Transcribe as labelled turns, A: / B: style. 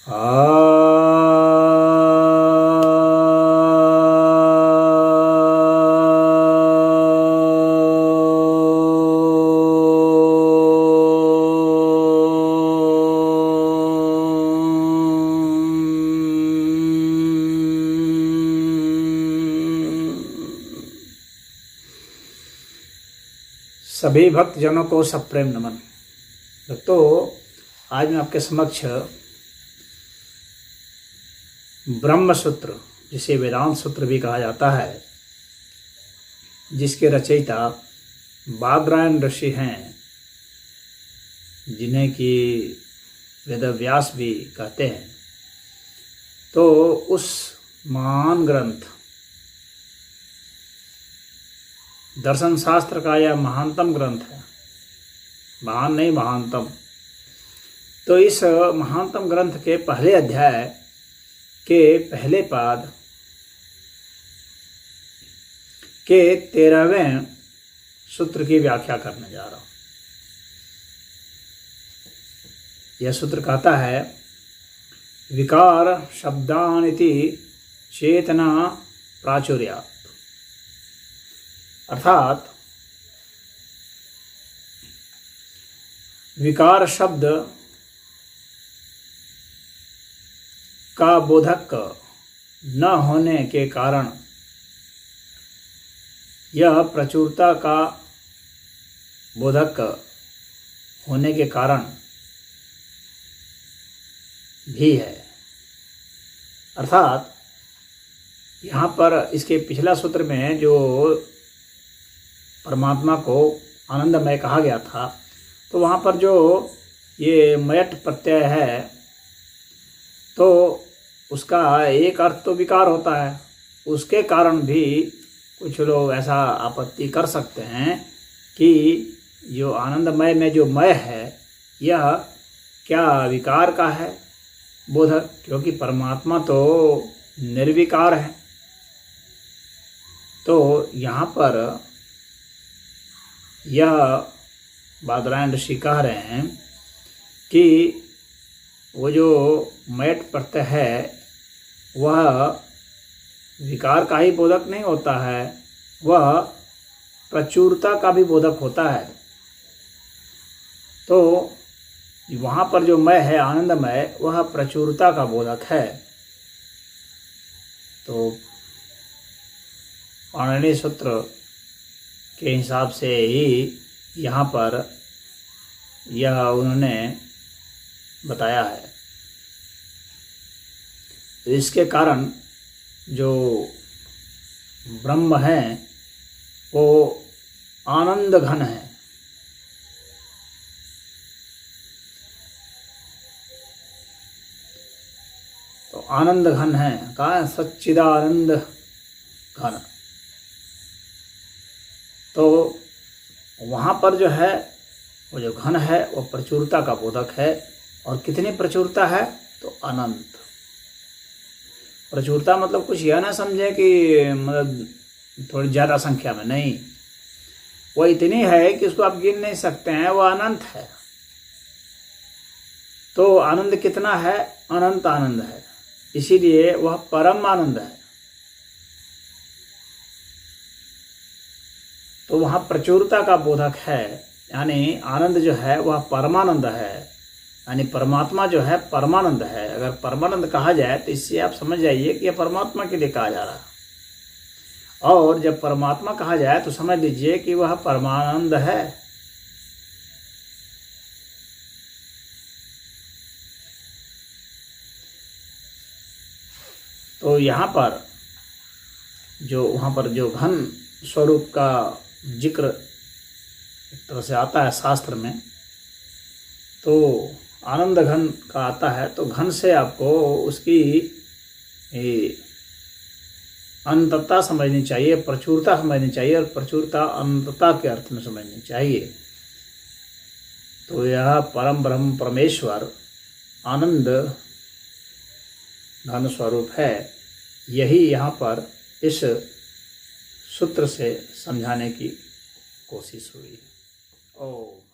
A: सभी भक्तजनों को सप्रेम नमन। दोस्तों, आज मैं आपके समक्ष ब्रह्म सूत्र, जिसे वेदांत सूत्र भी कहा जाता है, जिसके रचयिता बादरायण ऋषि हैं, जिन्हें कि वेदव्यास भी कहते हैं, तो उस महान ग्रंथ दर्शन शास्त्र का यह महानतम ग्रंथ है। महान नहीं, महानतम। तो इस महानतम ग्रंथ के पहले अध्याय के पहले पाद के 13वें सूत्र की व्याख्या करने जा रहा हूं। यह सूत्र कहता है, विकार शब्दानिति चेतना प्राचुर्यात्। अर्थात विकार शब्द का बोधक न होने के कारण यह प्रचुरता का बोधक होने के कारण भी है। अर्थात यहाँ पर इसके पिछला सूत्र में जो परमात्मा को आनंदमय कहा गया था, तो वहाँ पर जो ये मयट प्रत्यय है, तो उसका एक अर्थ तो विकार होता है। उसके कारण भी कुछ लोग ऐसा आपत्ति कर सकते हैं कि जो आनंदमय में जो मय है, यह क्या विकार का है बोधक, क्योंकि परमात्मा तो निर्विकार है। तो यहाँ पर यह बादरायण ऋषि कह रहे हैं कि वो जो मयट प्रत्यय है, वह विकार का ही बोधक नहीं होता है, वह प्रचुरता का भी बोधक होता है। तो वहाँ पर जो मय है, आनंदमय, वह प्रचुरता का बोधक है। तो पाणिनि सूत्र के हिसाब से ही यहाँ पर यह उन्होंने बताया है। तो इसके कारण जो ब्रह्म है वो आनंद घन है। तो आनंद घन है, कहा है सच्चिदानंद घन। तो वहाँ पर जो है, वो जो घन है वो प्रचुरता का बोधक है। और कितनी प्रचुरता है? तो अनंत। प्रचुरता मतलब कुछ यह ना समझे कि मतलब थोड़ी ज़्यादा संख्या में, नहीं, वो इतनी है कि उसको आप गिन नहीं सकते हैं, वो अनंत है। तो आनंद कितना है? अनंत आनंद है, इसीलिए वह परम आनंद है। तो वहाँ प्रचुरता का बोधक है, यानी आनंद जो है वह परमानंद है, यानी परमात्मा जो है परमानंद है। अगर परमानंद कहा जाए तो इससे आप समझ जाइए कि यह परमात्मा के लिए कहा जा रहा है। और जब परमात्मा कहा जाए तो समझ लीजिए कि वह परमानंद है। तो यहाँ पर जो वहाँ पर जो घन स्वरूप का जिक्र एक तरह से आता है शास्त्र में, तो आनंद घन का आता है। तो घन से आपको उसकी अनंतता समझनी चाहिए, प्रचुरता समझनी चाहिए, और प्रचुरता अनंतता के अर्थ में समझनी चाहिए। तो यह परम ब्रह्म परमेश्वर आनंद घन स्वरूप है। यही यहाँ पर इस सूत्र से समझाने की कोशिश हुई। ओम।